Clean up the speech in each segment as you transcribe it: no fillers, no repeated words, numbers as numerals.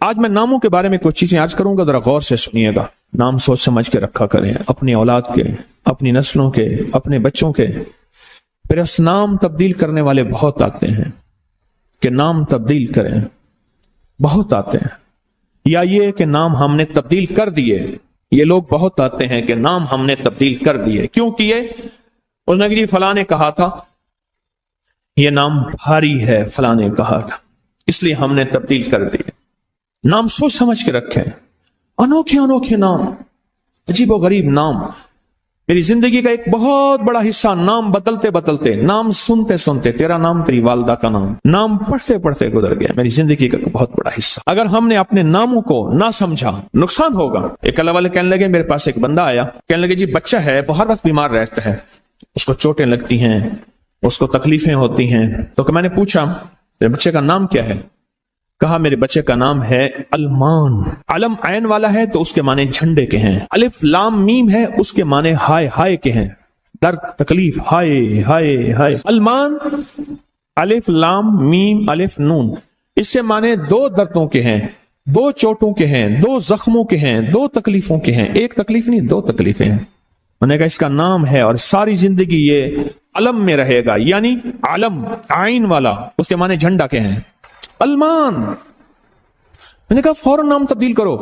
آج میں ناموں کے بارے میں کچھ چیزیں آج کروں گا، ذرا غور سے سنیے گا۔ نام سوچ سمجھ کے رکھا کریں، اپنی اولاد کے، اپنی نسلوں کے، اپنے بچوں کے۔ پھر اس نام تبدیل کرنے والے بہت آتے ہیں کہ نام تبدیل کریں، بہت آتے ہیں۔ یا یہ کہ نام ہم نے تبدیل کر دیے، یہ لوگ بہت آتے ہیں کہ نام ہم نے تبدیل کر دیے۔ کیوں کیے؟ اس نے کہ جی فلاں نے کہا تھا یہ نام بھاری ہے، فلاں نے کہا تھا، اس لیے ہم نے تبدیل کر دیے۔ نام سوچ سمجھ کے رکھیں، انوکھے انوکھے نام، عجیب و غریب نام۔ میری زندگی کا ایک بہت بڑا حصہ نام بدلتے بدلتے، نام سنتے سنتے، تیرا نام تیری والدہ کا نام پڑھتے پڑھتے گزر گیا۔ میری زندگی کا بہت بڑا حصہ۔ اگر ہم نے اپنے ناموں کو نہ سمجھا، نقصان ہوگا۔ ایک اللہ والے کہنے لگے، میرے پاس ایک بندہ آیا، کہنے لگے جی بچہ ہے، وہ ہر وقت بیمار رہتا ہے، اس کو چوٹیں لگتی ہیں، اس کو تکلیفیں ہوتی ہیں۔ تو میں نے پوچھا تیرے بچے کا نام کیا ہے؟ کہا میرے بچے کا نام ہے المان۔ علم عین والا ہے تو اس کے معنی جھنڈے کے ہیں، الف لام میم ہے اس کے معنی ہائے ہائے کے ہیں، درد تکلیف، ہائے ہائے ہائے۔ المان الف لام میم الف نون، اس سے معنی دو دردوں کے ہیں، دو چوٹوں کے ہیں، دو زخموں کے ہیں، دو تکلیفوں کے ہیں۔ ایک تکلیف نہیں، دو تکلیفیں ہیں۔ میں نے کہا اس کا نام ہے اور ساری زندگی یہ علم میں رہے گا، یعنی علم عین والا، اس کے معنی جھنڈا کے ہیں، المان۔ میں نے کہا فوراً نام تبدیل کرو،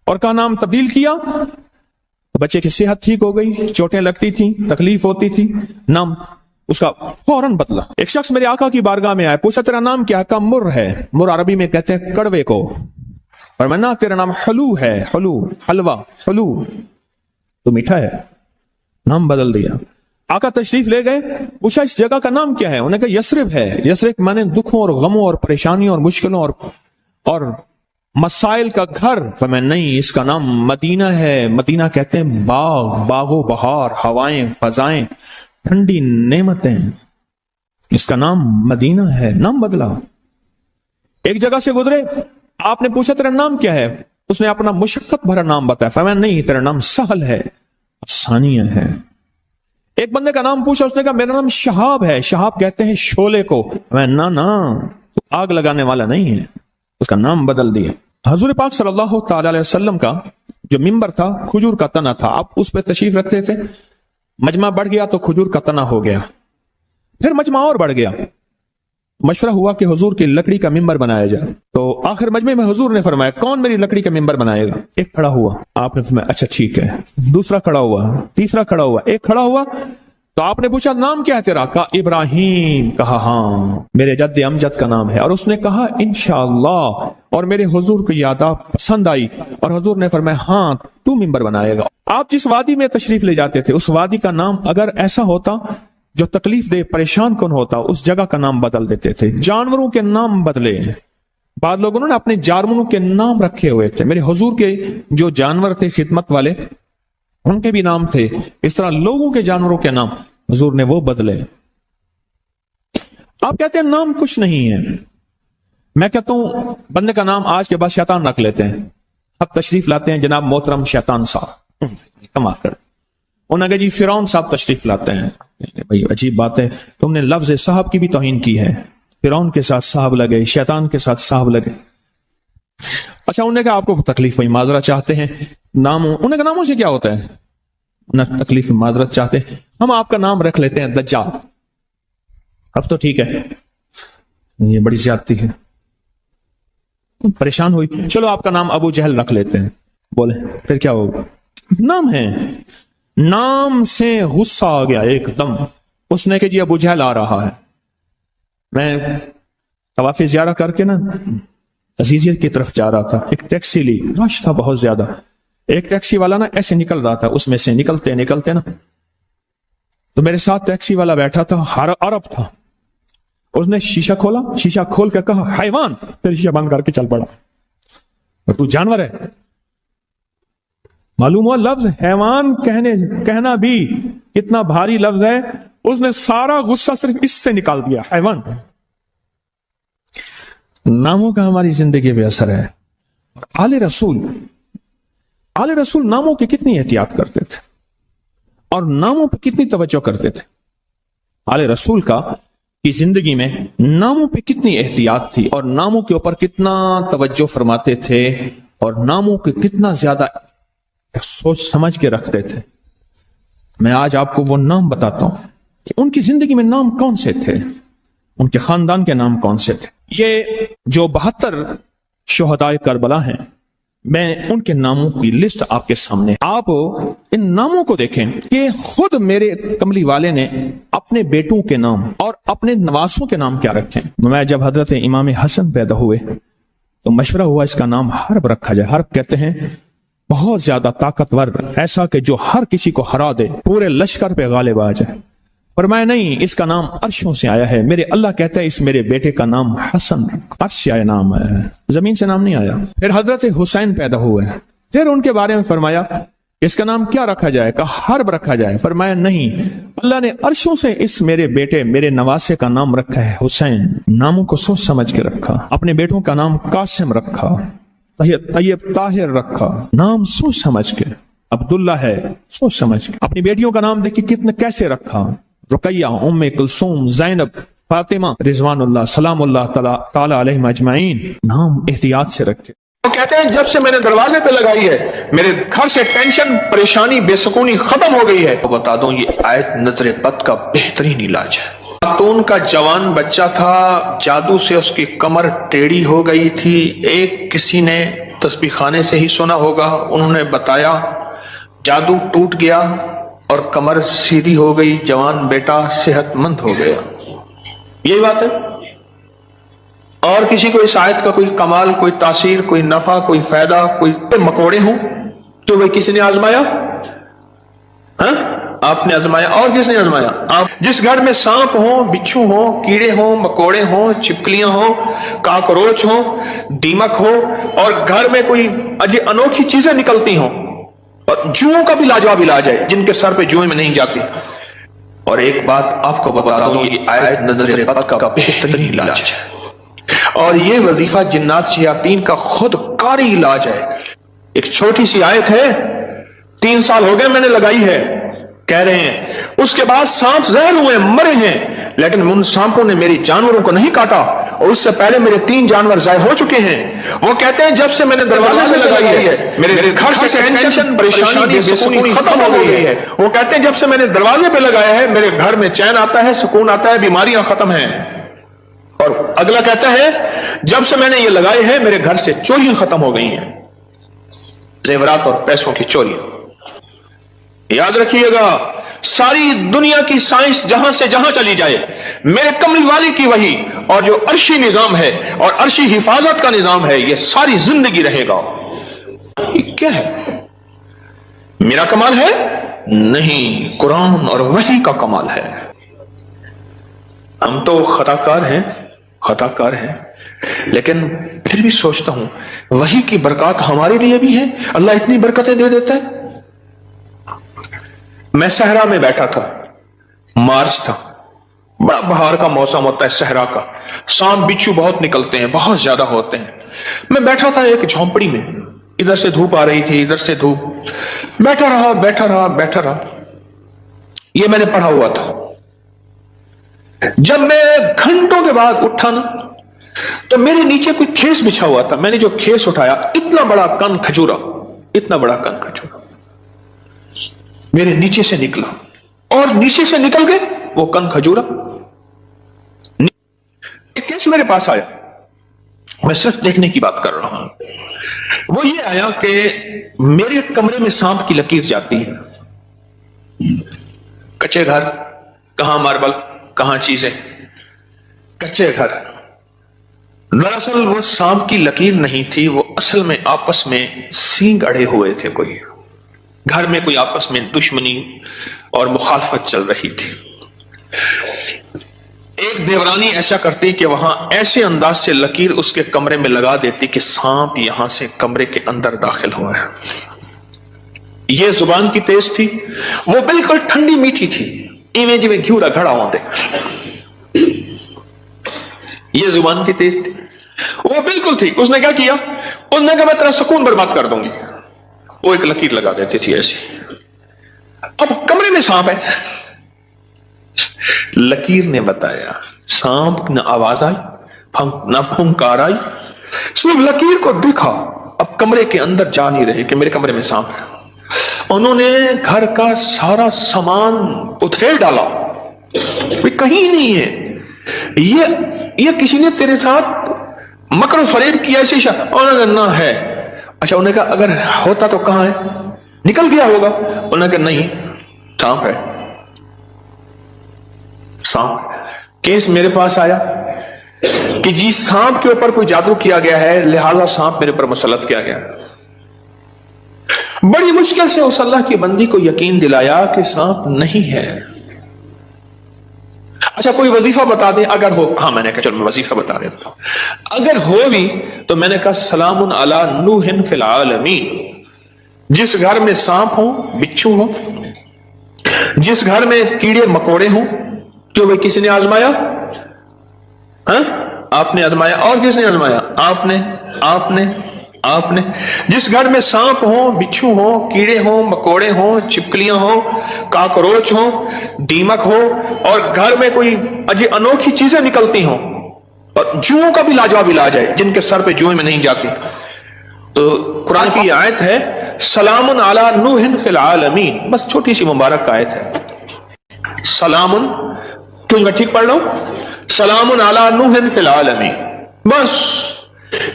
اور کا نام تبدیل کیا، بچے کی صحت ٹھیک ہو گئی، چوٹیں لگتی تھیں، تکلیف ہوتی تھی، نام اس کا فوراً بدلا۔ ایک شخص میرے آقا کی بارگاہ میں آیا، پوچھا تیرا نام کیا؟ کہا مر ہے۔ مر عربی میں کہتے ہیں کڑوے کو، اور میں نہ تیرا نام حلو ہے، حلو حلوہ حلو، تو میٹھا ہے۔ نام بدل دیا۔ آقا تشریف لے گئے، پوچھا اس جگہ کا نام کیا ہے؟ انہوں نے کہا یثرب ہے۔ یثرب مانے دکھوں اور غموں اور پریشانیوں اور مشکلوں اور مسائل کا گھر۔ فرمایا نہیں، اس کا نام مدینہ ہے۔ مدینہ کہتے ہیں باغ، باغ و بہار، ہوائیں، فضائیں، ٹھنڈی نعمتیں، اس کا نام مدینہ ہے۔ نام بدلا۔ ایک جگہ سے گزرے، آپ نے پوچھا تیرا نام کیا ہے؟ اس نے اپنا مشقت بھرا نام بتایا۔ فرمایا نہیں، تیرا نام سہل ہے، آسانیہ ہے۔ ایک بندے کا نام پوچھا، اس نے کہا میرا نام شہاب ہے۔ شہاب کہتے ہیں شعلے کو۔ نہ آگ لگانے والا نہیں ہے، اس کا نام بدل دیا۔ حضور پاک صلی اللہ تعالی علیہ وسلم کا جو ممبر تھا، کھجور کا تنا تھا، آپ اس پہ تشریف رکھتے تھے۔ مجمع بڑھ گیا تو کھجور کا تنا ہو گیا، پھر مجمع اور بڑھ گیا، مشورہ ہوا کہ حضور کی لکڑی کا ممبر بنایا جائے۔ تو آخر مجمع میں حضور نے فرمایا کون میری لکڑی کا ممبر بنائے گا؟ ایک کھڑا ہوا، آپ نے فرمایا اچھا ٹھیک ہے۔ دوسرا کھڑا ہوا، تیسرا کھڑا ہوا، ایک کھڑا ہوا تو آپ نے پوچھا نام کیا ہے تیرا؟ کہا ابراہیم۔ کہا ہاں میرے جد امجد کا نام ہے۔ اور اس نے کہا انشاءاللہ، اور میرے حضور کو یاد پسند آئی، اور حضور نے فرمایا ہاں تو ممبر بنائے گا۔ آپ جس وادی میں تشریف لے جاتے تھے، اس وادی کا نام اگر ایسا ہوتا جو تکلیف دے، پریشان کن ہوتا، اس جگہ کا نام بدل دیتے تھے۔ جانوروں کے نام بدلے، بعض لوگوں نے اپنے جانوروں کے نام رکھے ہوئے تھے۔ میرے حضور کے جو جانور تھے خدمت والے، ان کے بھی نام تھے۔ اس طرح لوگوں کے جانوروں کے نام حضور نے وہ بدلے۔ آپ کہتے ہیں نام کچھ نہیں ہے، میں کہتا ہوں بندے کا نام آج کے بعد شیطان رکھ لیتے ہیں۔ اب تشریف لاتے ہیں جناب محترم شیطان صاحب، کما کر انہوں نے کہا جی فرعون صاحب تشریف لاتے ہیں۔ بھائی عجیب بات ہے، تم نے لفظ صاحب کی بھی توہین کی ہے۔ فرعون کے ساتھ صاحب لگے، شیطان کے ساتھ صاحب لگے۔ اچھا انہوں نے کہا آپ کو تکلیف ہوئی، معذرت چاہتے ہیں، ناموں، انہوں نے کہا ناموں سے کیا ہوتا ہے؟ نہ تکلیف معذرت چاہتے ہیں، ہم آپ کا نام رکھ لیتے ہیں دجال۔ اب تو ٹھیک ہے، یہ بڑی زیادتی ہے، پریشان ہوئی، چلو آپ کا نام ابو جہل رکھ لیتے ہیں۔ بولے پھر کیا ہوگا؟ نام ہے، نام سے غصہ آ گیا ایک دم۔ اس نے کہ جی ابو جہل آ رہا ہے۔ میں طواف زیارہ کر کے نا عزیزیت کی طرف جا رہا تھا، ایک ٹیکسی لی، رش تھا بہت زیادہ۔ ایک ٹیکسی والا نا ایسے نکل رہا تھا، اس میں سے نکلتے نکلتے نا تو میرے ساتھ ٹیکسی والا بیٹھا تھا، عرب تھا۔ اس نے شیشہ کھولا، شیشہ کھول کے کہا حیوان، پھر شیشہ بند کر کے چل پڑا۔ تو جانور ہے، معلوم ہوا لفظ حیوان کہنا بھی کتنا بھاری لفظ ہے۔ اس نے سارا غصہ صرف اس سے نکال دیا، حیوان۔ ناموں کا ہماری زندگی پہ اثر ہے۔ آل رسول ناموں کی کتنی احتیاط کرتے تھے اور ناموں پہ کتنی توجہ کرتے تھے۔ آل رسول کا की जिंदगी में नामों पे कितनी एहतियात थी और नामों के ऊपर कितना तवज्जो फरमाते थे और नामों के कितना ज्यादा सोच समझ के रखते थे। मैं आज आपको वो नाम बताता हूं कि उनकी जिंदगी में नाम कौन से थे, उनके खानदान के नाम कौन से थे। ये जो 72 शुहदाए करबला हैं, मैं उनके नामों की लिस्ट आपके सामने, आप इन नामों को देखें कि खुद मेरे कमली वाले ने अपने बेटों के नाम और अपने नवासों के नाम क्या रखे। मैं जब हजरत इमाम हसन पैदा हुए तो मशवरा हुआ इसका नाम हर्ब रखा जाए। हर्ब कहते हैं बहुत ज्यादा ताकतवर, ऐसा कि जो हर किसी को हरा दे, पूरे लश्कर पे गालिब आ जाए। पर मैं नहीं, इसका नाम अर्शों से आया है। मेरे अल्लाह कहता है इस मेरे बेटे का नाम हसन, अर्श से आया नाम है, जमीन से नाम नहीं आया। फिर हजरत हुसैन पैदा हुए, फिर उनके बारे में फरमाया इसका नाम क्या रखा जाए, कहा हर्ब रखा जाए। फरमाया नहीं, अल्लाह ने अर्शों से इस मेरे बेटे, मेरे नवासे का नाम रखा है हुसैन। नामों को सोच समझ के रखा। अपने बेटों का नाम कासिम रखा, तैयब ताहिर रखा, नाम सोच समझ के। अब्दुल्ला है, सोच समझ के। अपनी बेटियों का नाम देखिए कितने कैसे रखा, रुकैया, उम्मे कुलसूम, जैनब, फातिमा, रिजवानुल्लाह सलामुल्लाह ताला अलैहिम अजमाइन। नाम एहतियात से रखे। वो कहते हैं जब से मैंने दरवाजे पे लगाई है मेरे घर से टेंशन, परेशानी, बेसुकूनी खत्म हो गई है। तो बता दूं ये आयत नजर बद का बेहतरीन इलाज है। खातून का जवान बच्चा था, जादू से उसकी कमर टेढ़ी हो गई थी। एक किसी ने तस्बीह खाने से ही सुना होगा, उन्होंने बताया जादू टूट गया और कमर सीधी हो गई, जवान बेटा सेहतमंद हो गया। यही बात है। और किसी को इस आयत का कोई कमाल, कोई तासीर, कोई नफा, कोई फायदा, कोई मकोड़े हों तो वह किसी ने आजमाया? हाँ, आपने आजमाया। और किसने आजमाया? आप। जिस घर में सांप हो, बिच्छू हो, कीड़े हो, मकोड़े हो, छिपकलियां हो, काकरोच हो, दीमक हो और घर में कोई अनोखी चीजें निकलती हो, और जुओं का भी लाजवाब इलाज है, जिनके सर पे जुएं में नहीं जाती। और एक बात आपको बता दूं, ये आयत नजर बद का बेहतरीन इलाज है। और ये वजीफा जिन्नात शयातीन का खुद कारी इलाज है। एक छोटी सी आयत है, 3 साल हो गए मैंने लगाई है, कह रहे हैं उसके बाद सांप जहर हुए, मरे हैं, लेकिन उन सांपों ने मेरी जानवरों को नहीं काटा और उससे पहले मेरे 3 जानवर जाहिर हो चुके हैं। वो कहते हैं जब से मैंने दरवाजे पे लगाई है मेरे घर से टेंशन, परेशानी, बेसुकूनी खत्म हो गई है। वो कहते हैं जब से मैंने दरवाजे पे लगाया है मेरे घर में चैन आता है, सुकून आता है, बीमारियां खत्म हैं। और अगला कहता है जब से मैंने ये लगाए हैं मेरे घर से चोरियां खत्म हो गई हैं, जेवरात और पैसों की चोरियां। याद रखिएगा, सारी दुनिया की साइंस जहां से जहां चली जाए, मेरे कमली वाली की वही और जो अर्शी निजाम है और अर्शी हिफाजत का निजाम है, ये सारी जिंदगी रहेगा। ये क्या है? मेरा कमाल है? नहीं, कुरान और वही का कमाल है। हम तो खताकार हैं, लेकिन फिर भी सोचता हूं वही की बरकत हमारे लिए भी है। अल्लाह इतनी बरकतें दे देता है। मैं सहरा में बैठा था, मार्च था, बड़ा बहार का मौसम होता है सहरा का, सांप बिच्छू बहुत निकलते हैं, बहुत ज्यादा होते हैं। मैं बैठा था एक झोंपड़ी में, इधर से धूप आ रही थी, इधर से धूप, बैठा रहा। ये मैंने पढ़ा हुआ था। जब मैं घंटों के बाद उठा ना, तो मेरे नीचे कोई खेस बिछा हुआ था। मैंने जो खेस उठाया, इतना बड़ा कन खजूरा मेरे नीचे से निकला, और नीचे से निकल गए वो कन खजूरा। कैसे मेरे पास आया, मैं सिर्फ देखने की बात कर रहा हूं। वो ये आया कि मेरे कमरे में सांप की लकीर जाती है। कच्चे घर, कहां मार्बल, कहां चीजें, कच्चे घर। दरअसल वो सांप की लकीर नहीं थी, वो असल में आपस में सींग अड़े हुए थे। कोई घर में कोई आपस में दुश्मनी और मुखालफत चल रही थी। एक देवरानी ऐसा करती कि वहां ऐसे अंदाज से लकीर उसके कमरे में लगा देती कि सांप यहां से कमरे के अंदर दाखिल हुआ है। ये जुबान की तेज थी, वो बिल्कुल ठंडी मीठी थी, इवें जिवें घियूरा घड़ा होते। ये जुबान की तेज थी, वो बिल्कुल थी। उसने क्या किया, उसने कहा मैं तेरा सुकून बर्बाद कर दूंगी। वो एक लकीर लगा देती थी ऐसे। अब कमरे में सांप है। लकीर ने बताया सांप न आवाज आई, न फुंकार आई, सिर्फ लकीर को देखा। अब कमरे के अंदर जा नहीं रहे कि मेरे कमरे में सांप है। उन्होंने घर का सारा सामान उधेड़ डाला, कहीं नहीं है। ये किसी ने तेरे साथ मकर फरेब किया ऐसे उन्होंने ना है। अच्छा, उन्होंने कहा अगर होता तो कहां है, निकल गया होगा। उन्होंने कहा नहीं, सांप है, सांप। केस मेरे पास आया कि जी सांप के ऊपर कोई जादू किया गया है, लिहाजा सांप मेरे पर मुसल्लत किया गया। बड़ी मुश्किल से उस अल्लाह की बंदी को यकीन दिलाया कि सांप नहीं है। अच्छा, कोई वजीफा बता दे अगर हो। हाँ, मैंने कहा चलो मैं वजीफा बता देता हूं। अगर हो भी तो मैंने कहा सलामुन अला नूहिन फिल आलमीन। जिस घर में सांप हो, बिच्छू हो, जिस घर में कीड़े मकोड़े हो, क्यों भाई किसी ने आजमाया? हाँ, आपने आजमाया। और किसने आजमाया? आपने। जिस घर में सांप हो, बिच्छू हो, कीड़े हो, मकोड़े हो, छिपकलियां हो, काकरोच हो, दीमक हो, और घर में कोई अनोखी चीजें निकलती हो, और जुओं का भी लाजवाब इलाज है, जिनके सर पे जुएं में नहीं जाती। तो कुरान की आयत है सलामुन अला नूहिन फिल आलमीन, बस छोटी सी मुबारक आयत है। सलामुन, क्यों मैं ठीक पढ़ रहा हूं? सलामुन अला नूहिन फिल आलमीन, बस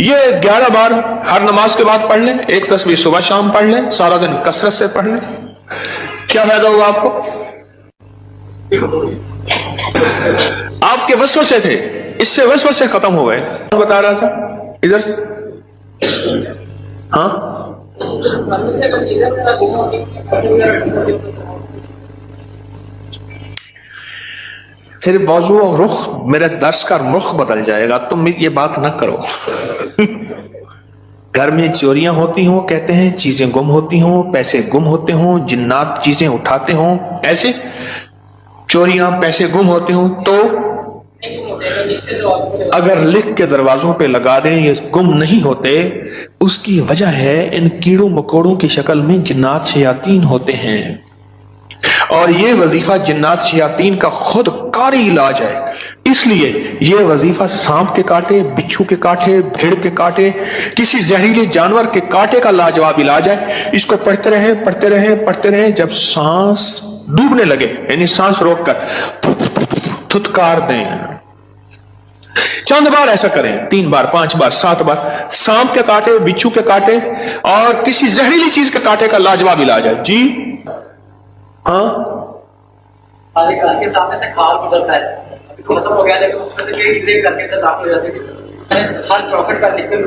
ये 11 बार हर नमाज के बाद पढ़ लें। एक तस्बीह सुबह शाम पढ़ लें, सारा दिन कसरत से पढ़ लें। क्या फायदा होगा आपको? आपके वसवसे थे, इससे वसवसे खत्म हो गए। कौन बता रहा था इधर से? हाँ, फिर बाजू और रुख, मेरे दर्श का रुख बदल जाएगा। तुम ये बात ना करो। घर में चोरियां होती हों, कहते हैं चीजें गुम होती हों, पैसे गुम होते हों, जिन्नात चीजें उठाते हों, ऐसे चोरियां पैसे गुम होते हों, तो अगर लिख के दरवाजों पे लगा दें ये गुम नहीं होते, उसकी वजह है इन कीड़ों मकोड़ों की शक्ल में जिन्नात शयातीन होते हैं। और ये वजीफा जिन्नात शयातीन का खुद कारी इलाज है। इसलिए ये वजीफा सांप के काटे, बिच्छू के काटे, भेड़ के काटे, किसी जहरीले जानवर के काटे का लाजवाब इलाज है। इसको पढ़ते रहे, जब सांस डूबने लगे, यानी सांस रोककर थुतकार दें। चंद बार ऐसा करें, 3 बार, 5 बार, 7 बार। सांप के काटे, बिच्छू के काटे और किसी जहरीली चीज के काटे का लाजवाब इलाज है। जी हाँ, के सामने से खाल गुजरता है, अभी खत्म हो गया, लेकिन उसमें से कई चीजें करके अंदर दाखिल हो जाती है। मैंने हर चौखट का जिक्र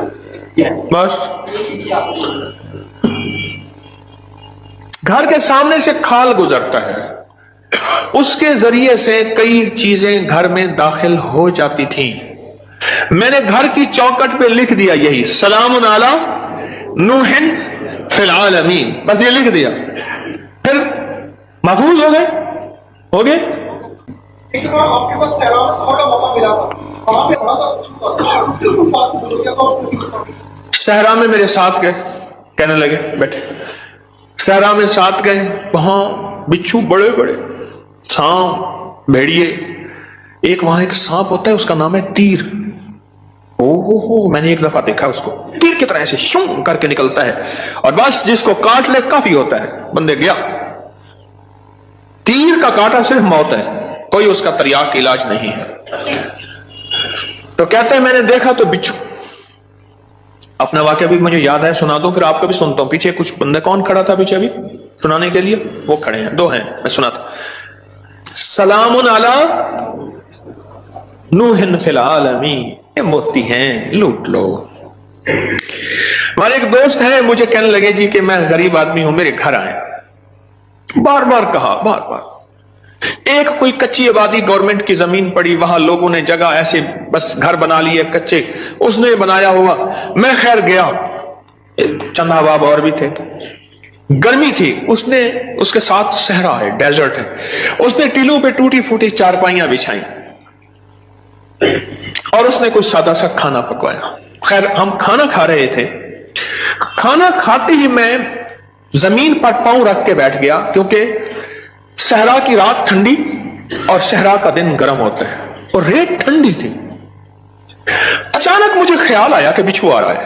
किया है। बस घर के सामने से खाल गुजरता है, उसके जरिए से कई चीजें घर में दाखिल हो जाती थी। मैंने घर की चौखट पे लिख दिया यही सलामुन अला नूहिन फिल आलमीन, बस ये लिख दिया, फिर महफूज हो गए। एक बार आपके साथ सहरा में सफर का मौका मिला था, वहां पे बड़ा सा कुछ हुआ था, बिल्कुल पास से गुजर गया था, उसको सहरा में मेरे साथ गए, कहने लगे बैठे, सहरा में साथ गए, वहां बिच्छू बड़े बड़े, सांप, भेड़िए। एक वहां एक सांप होता है, उसका नाम है तीर। ओहो, मैंने एक दफा देखा उसको, तीर की तरह ऐसे शूं करके निकलता है, और बस जिसको काट ले काफी होता है, बंदे गया। तीर का काटा सिर्फ मौत है, कोई उसका तरियाक इलाज नहीं है। तो कहते हैं मैंने देखा तो बिच्छू। अपना वाकया भी मुझे याद है, सुना दो, फिर आपको भी सुनता हूं। पीछे कुछ बंदे, कौन खड़ा था पीछे अभी सुनाने के लिए? वो खड़े हैं, 2 हैं, मैं सुनाता। सलामुन अला नूहिन फिल आलमीन, ये मोती हैं, लूट लो। हमारे एक दोस्त हैं, मुझे कहने लगे जी कि मैं गरीब आदमी हूं, मेरे घर आए। बार बार कहा, बार बार। एक कोई कच्ची आबादी, गवर्नमेंट की जमीन पड़ी, वहां लोगों ने जगह ऐसे बस घर बना लिए कच्चे, उसने बनाया हुआ। मैं खैर गया, चंदा बाब और भी थे, गर्मी थी, उसने, उसके साथ सहरा है, डेजर्ट है, उसने टीलों पे टूटी फूटी चारपाइयां बिछाई और उसने कोई सादा सा खाना पकवाया। खैर हम खाना खा रहे थे, खाना खाते ही मैं जमीन पर पांव रख के बैठ गया, क्योंकि सहरा की रात ठंडी और सहरा का दिन गर्म होता है। और रेत ठंडी थी। अचानक मुझे ख्याल आया कि बिच्छू आ रहा है,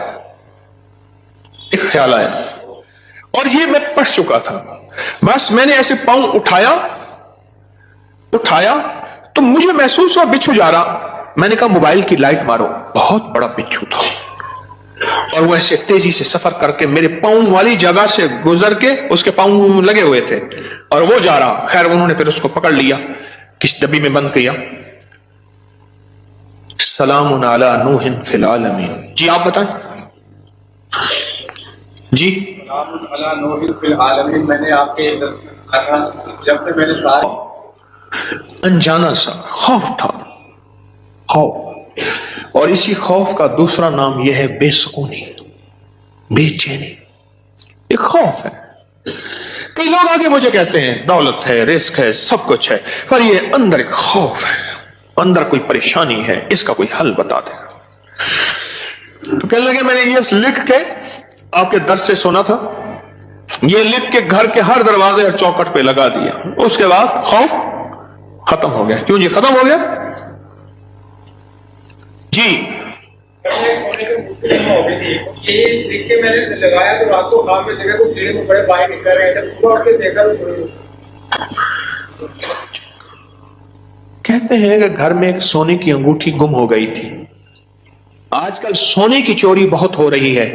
एक ख्याल आया, और ये मैं पढ़ चुका था। बस मैंने ऐसे पांव उठाया तो मुझे महसूस हुआ बिच्छू जा रहा। मैंने कहा मोबाइल की लाइट मारो। बहुत बड़ा बिच्छू था और वो ऐसे तेजी से सफर करके मेरे पांव वाली जगह से गुजर के, उसके पांव लगे हुए थे और वो जा रहा। खैर उन्होंने फिर उसको पकड़ लिया, किस डब्बी में बंद किया। सलामुन अला नूहिन फिल आलमीन। जी आप बताएं। जी अला नूहिन फिल आलमीन, मैंने आपके जब से मैंने सारे अनजाना सा खौफ था, खौफ। और इसी खौफ का दूसरा नाम यह है बेसुकूनी, बेचैनी। एक खौफ है। कई लोग आगे मुझे कहते हैं दौलत है, रिस्क है, सब कुछ है, पर ये अंदर एक खौफ है, अंदर कोई परेशानी है, इसका कोई हल बता दे। तो कहने लगे मैंने ये लिख के आपके दर्स से सुना था, ये लिख के घर के हर दरवाजे और चौखट पे लगा दिया। उसके बाद खौफ खत्म हो गया। क्यों जी खत्म हो गया? जी सोने के मुश्किल हो गई थी। ये लिख के मैंने लगाया तो रात को खाम में जगह को कीड़े मकोड़े बाहर निकल रहे थे। सुबह उठ के देखा तो कहते हैं कि घर में एक सोने की अंगूठी गुम हो गई थी। आजकल सोने की चोरी बहुत हो रही है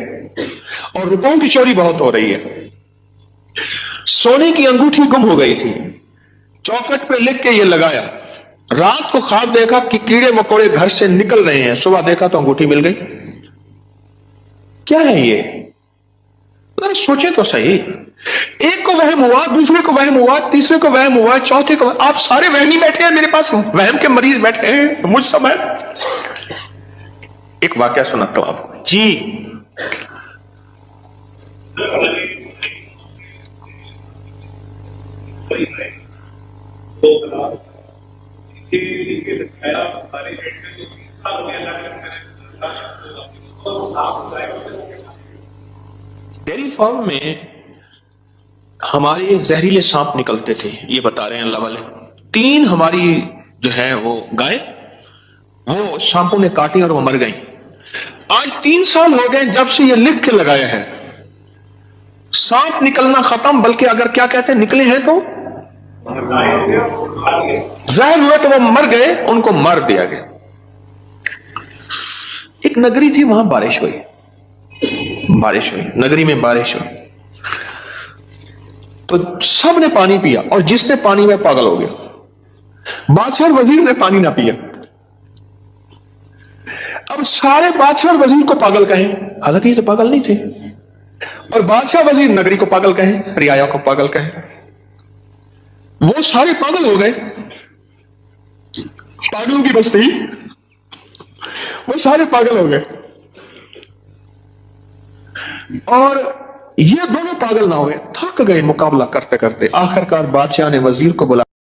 और रुपयों की चोरी बहुत हो रही है। सोने की अंगूठी गुम हो गई थी, चौखट पे लिख के ये लगाया। रात को ख्वाब देखा कि कीड़े मकोड़े घर से निकल रहे हैं, सुबह देखा तो अंगूठी मिल गई। क्या है ये? सोचे तो सही। एक को वहम हुआ, दूसरे को वहम हुआ, तीसरे को वहम हुआ, चौथे को। आप सारे वहमी बैठे हैं, मेरे पास वहम के मरीज बैठे हैं, मुझ समय। एक वाकया सुनाता हूं आपको। जी डेयरी फार्म में हमारे जहरीले सांप निकलते थे, ये बता रहे हैं अल्लाह वाले। 3 हमारी जो है वो गाय, वो सांपों ने काटी और वो मर गई। आज 3 साल हो गए जब से ये लिख के लगाया है। सांप निकलना खत्म, बल्कि अगर क्या कहते हैं निकले हैं तो जहर हुए तो वो मर गए, उनको मार दिया गया। एक नगरी थी, वहां बारिश हुई, नगरी में बारिश हुई तो सब ने पानी पिया और जिसने पानी में पागल हो गया। बादशाह वजीर ने पानी ना पिया। अब सारे बादशाह वजीर को पागल कहें, हालांकि ये तो पागल नहीं थे, और बादशाह वजीर नगरी को पागल कहें, रियाया को पागल कहें। वो सारे पागल हो गए, पागलों की बस्ती, वो सारे पागल हो गए। और ये दोनों पागल ना हुए, थक गए मुकाबला करते करते। आखिरकार बादशाह ने वजीर को बुलाया।